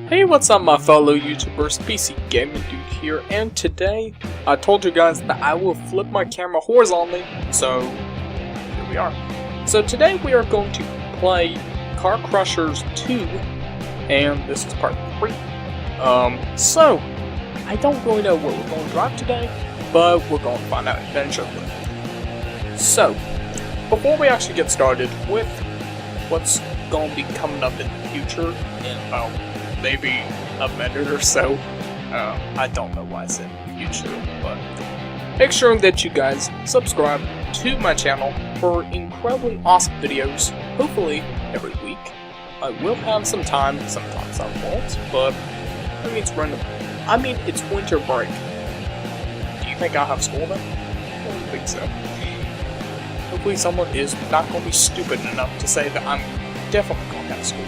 Hey, what's up my fellow YouTubers, PCGamingDude here, and today I told you guys that I will flip my camera horizontally, so here we are. So today we are going to play Car Crushers 2, and this is part 3. So, I don't really know what we're going to drive today, but we're going to find out eventually. So, before we actually get started with what's going to be coming up in the future, and maybe a minute or so. I don't know why I said future, but make sure that you guys subscribe to my channel for incredibly awesome videos, hopefully every week. I will have some time, sometimes I won't, but I mean it's random. I mean it's winter break. Do you think I'll have school then? I don't think so. Hopefully someone is not going to be stupid enough to say that I'm definitely going to have school.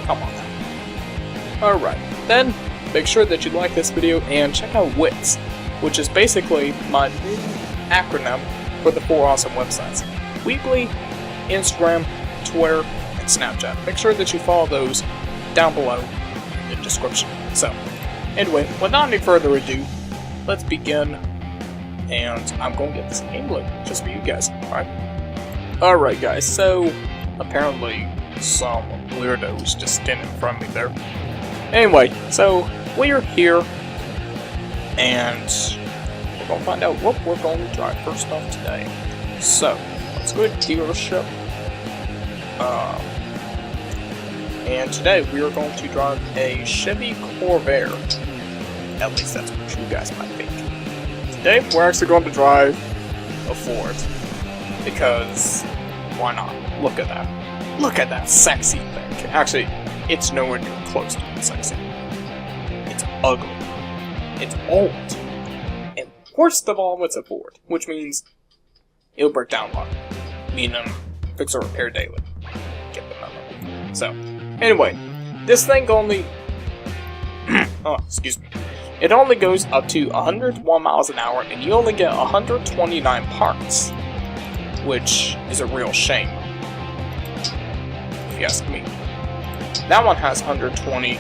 Come on now. Alright, then make sure that you like this video and check out WITS, which is basically my new acronym for the 4 awesome websites. Weebly, Instagram, Twitter, and Snapchat. Make sure that you follow those down below in the description. So, anyway, without any further ado, let's begin. And I'm going to get this game loaded just for you guys, alright? Alright guys, so apparently some weirdos just standing in front of me there. Anyway, so we're here, and we're going to find out what we're going to drive first off today. So, let's go to dealership. And today we are going to drive a Chevy Corvair. At least that's what you guys might think. Today we're actually going to drive a Ford. Because, why not? Look at that. Look at that sexy thing. Actually, it's nowhere near close to being sexy. It's ugly. It's old. And worst of all, it's a Ford. Which means it'll break down a lot. Meaning, fix or repair daily. Get the memo. So, anyway, this thing only... oh, excuse me. It only goes up to 101 miles an hour, and you only get 129 parts. Which is a real shame. If you ask me. That one has 120. Wait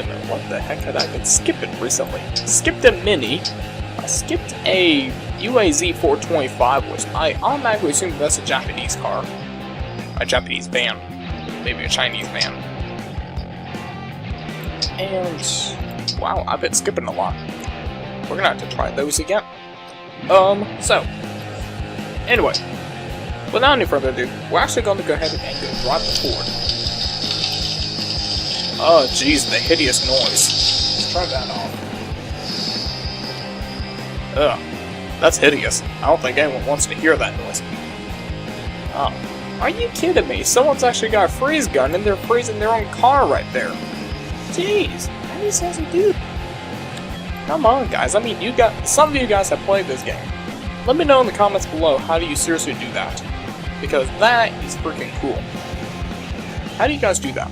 a minute, what the heck had I been skipping recently? Skipped a Mini. I skipped a UAZ 425, which I automatically assume that's a Japanese car. A Japanese van. Maybe a Chinese van. And wow, I've been skipping a lot. We're gonna have to try those again. So, anyway, without any further ado, we're actually going to go ahead and go drive the Ford. Oh, jeez, the hideous noise. Let's try that off. Ugh, that's hideous. I don't think anyone wants to hear that noise. Oh, are you kidding me? Someone's actually got a freeze gun and they're freezing their own car right there. Jeez, how do you guys do that? Come on, guys. I mean, some of you guys have played this game. Let me know in the comments below, how do you seriously do that? Because that is freaking cool. How do you guys do that?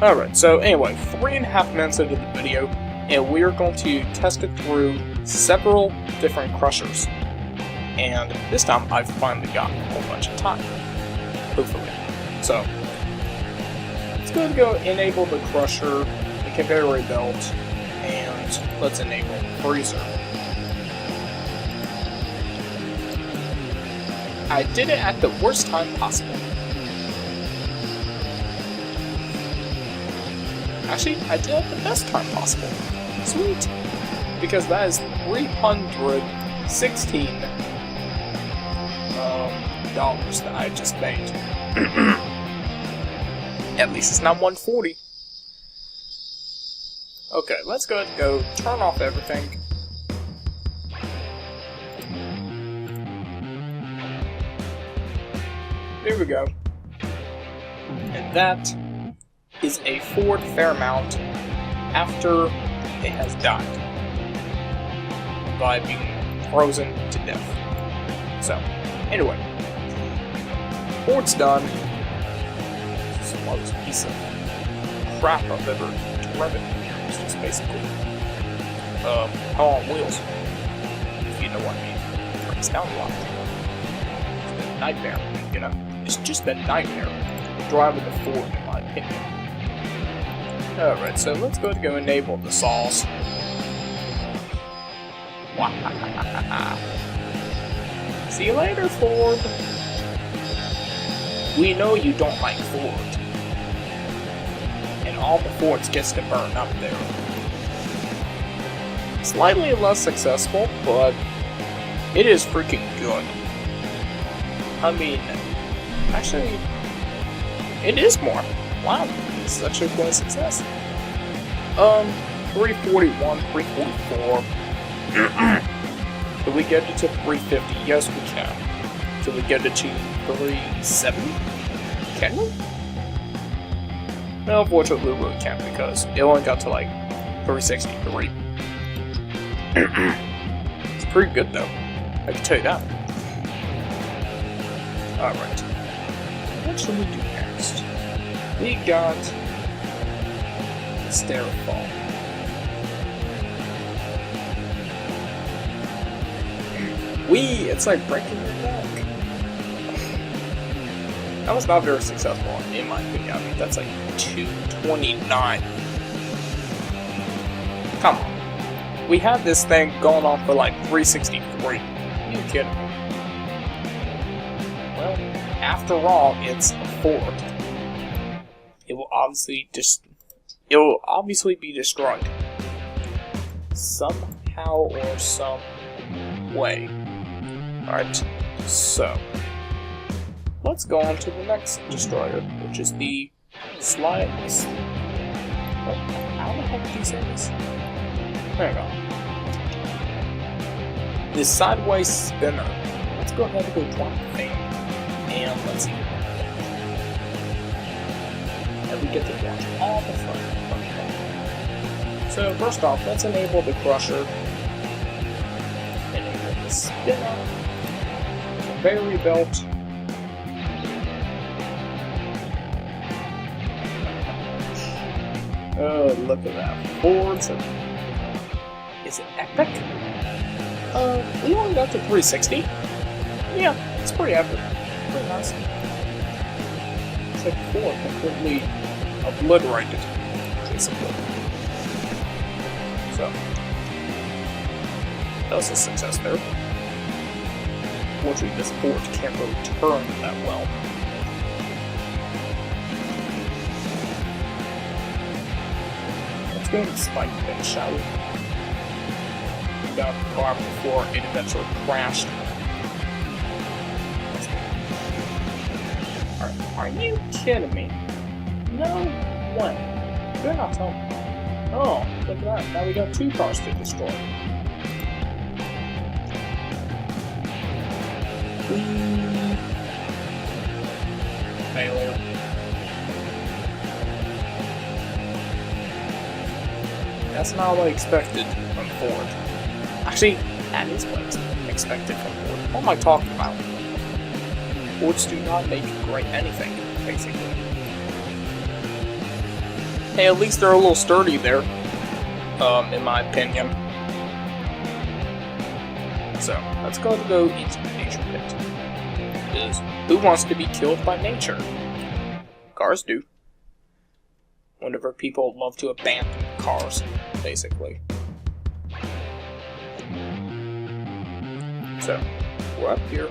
Alright, so anyway, 3.5 minutes into the video, and we are going to test it through several different crushers. And this time, I've finally got a whole bunch of time. Hopefully. So, let's go enable the crusher, the conveyor belt, and let's enable freezer. I did it at the worst time possible. Actually, I did it at the best time possible. Sweet! Because that is $316 dollars that I just made. At least it's not $140. Okay, let's go ahead and go turn off everything. There we go. And that is a Ford Fairmount after it has died by being frozen to death. So, anyway, Ford's done. This is the most piece of crap I've ever driven. It's just basically hell on wheels, if you know what I mean. It breaks down a lot. nightmare, you know? It's just a nightmare driving the Ford, in my opinion. Alright, so let's go enable the saws. See you later, Ford. We know you don't like Ford. And all the Fords gets to burn up there. Slightly less successful, but it is freaking good. I mean, actually, it is more. Wow, this is actually quite a success. 341, 344. Can we get it to 350? Yes, we can. Can we get it to 370? Can we? No, unfortunately, we really can't because it only got to like 363. It's pretty good though, I can tell you that. Alright. What should we do next? We got the Stairfall. It's like breaking your neck. That was not very successful, in my opinion. I mean, that's like 229. Come on. We had this thing going on for like 363. Are you kidding me? Well, after all, it's a Ford. It will obviously be destroyed. Somehow or some way. Alright, so let's go on to the next destroyer, which is the slide. How the heck do you say this? Hang on. This sideways spinner. Let's go ahead and go drop the thing. And let's see. And we get to watch all the fun. So first off, let's enable the crusher. Enable the spinner. The battery belt. Oh, look at that. Fords. Is it epic? We only got to 360. Yeah, it's pretty epic. Pretty nice. It's like Ford completely obliterated, basically. So, that was a success there. Fortunately, this Ford can't really turn that well. Let's go and spike that, shall we? We got the car before it eventually crashed. Are you kidding me? No way. You're not telling me. Oh, look at that. Now we got two cars to destroy. Failure. That's not what I expected from Ford. Actually, that is what I expected from Ford. What am I talking about? Fords do not make great anything, basically. Hey, at least they're a little sturdy there, in my opinion. So, let's go into the nature pit. Because who wants to be killed by nature? Cars do. Whenever people love to abandon cars, basically. So, we're up here.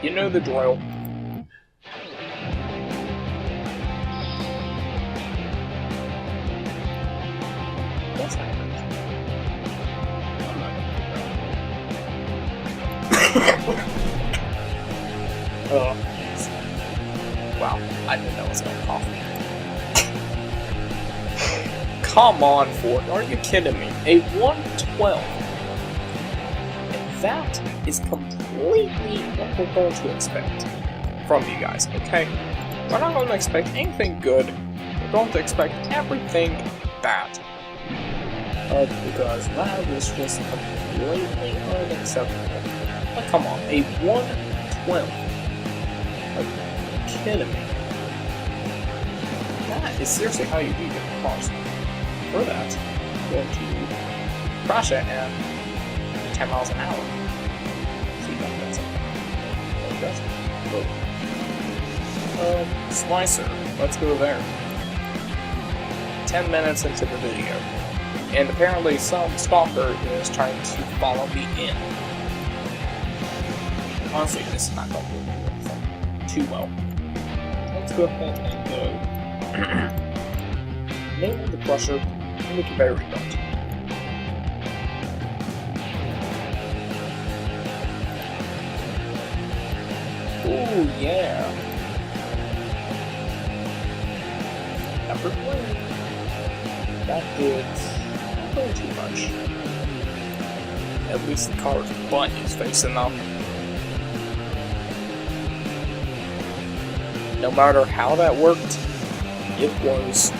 You know the drill. What's happening? Wow, I didn't know it was going to cough. Come on, Ford, are you kidding me? A 112. And that is completely what we're going to expect from you guys, okay? We're not going to expect anything good. We're going to expect everything bad. Because that was just completely unacceptable. Like, come on, a 112. Are you kidding me? That is seriously how you do your cars. For that, you're going to crash it at 10 miles an hour. See, that's something. does. Slicer. Let's go there. 10 minutes into the video. And apparently some stalker is trying to follow me in. Honestly, this is not going to do anything too well. Let's go ahead and name the crusher and make a battery belt. Ooh, yeah. Number 3. That did not really too much. At least the car's butt is facing up. No matter how that worked, it was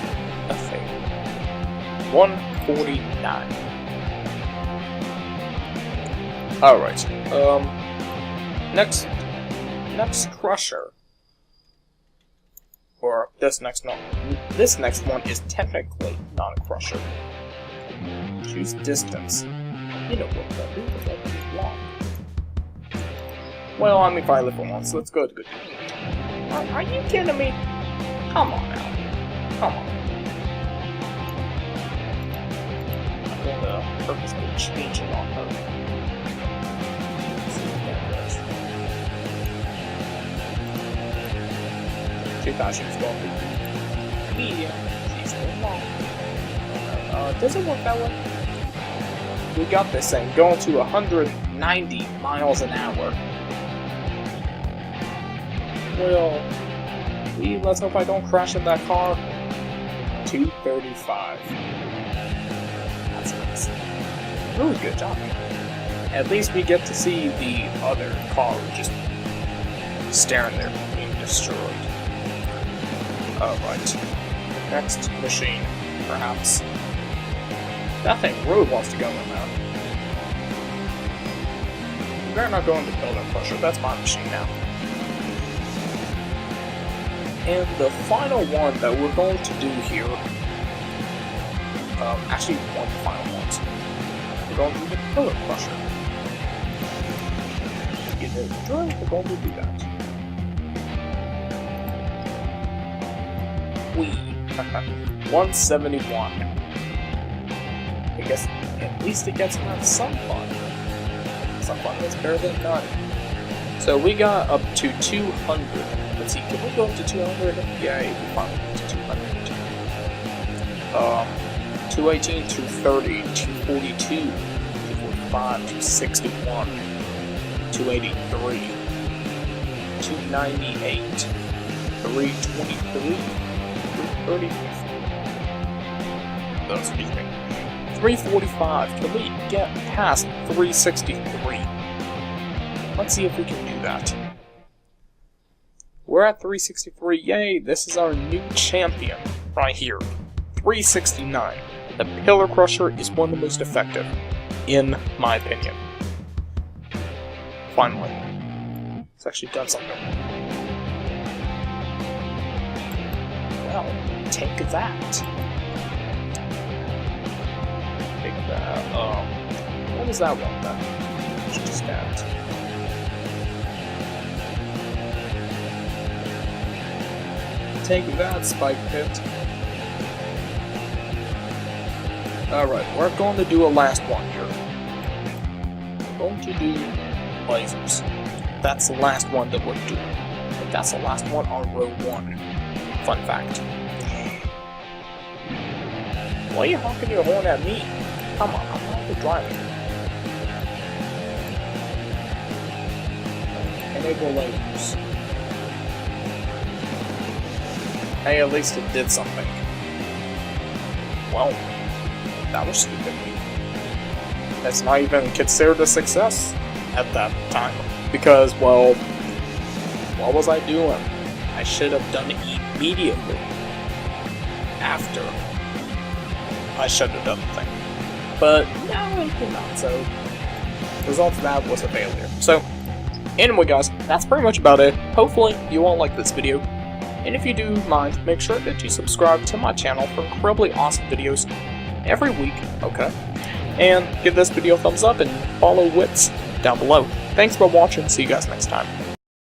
a fail. 149. Alright, next crusher. Or this next one is technically not a crusher. Choose distance. You know what that is, but that is long. Well, I mean, if I live for once, let's go to good. Are you kidding me? Come on now. Come on. I'm going to purposely change it on her. Let's see what that does. She thought she was going to be medium. She's going long. Does it work that way? We got this thing going to 190 miles an hour. Well, let's hope I don't crash in that car. 235. That's nice. Really good job. At least we get to see the other car just staring there, being destroyed. Alright. Next machine, perhaps. That thing really wants to go in there. You better not go into the building crusher, that's my machine now. And the final one that we're going to do here, actually one of the final ones, we're going to do the pillar crusher. To get it done, we're going to do that. Whee! 171. I guess at least it gets to have some fun. Some fun is better than none. So we got up to 200. Let's see, can we go up to 200? Yeah, we finally went to 200. 218, 230, 242, 245, 261, 283, 298, 323, 330, excuse me, 345. Can we get past 363? Let's see if we can do that. We're at 363, yay, this is our new champion, right here. 369. The Pillar Crusher is one of the most effective, in my opinion. Finally. It's actually done something. Well, take that. Take that, what was that one then? Just that. Take that, Spike Pit. Alright, we're going to do a last one here. We're going to do lasers. That's the last one that we're doing. But that's the last one on row 1. Fun fact. Why are you honking your horn at me? Come on, I'm not the driver. Enable lasers. Hey, at least it did something. Well, that was stupid. That's not even considered a success at that time. Because, well, what was I doing? I should have done it immediately after I should have done the thing. But, no, it did not, so the result of that was a failure. So, anyway guys, that's pretty much about it. Hopefully, you all like this video. And if you do mind, make sure that you subscribe to my channel for incredibly awesome videos every week, okay? And give this video a thumbs up and follow Wits down below. Thanks for watching, see you guys next time.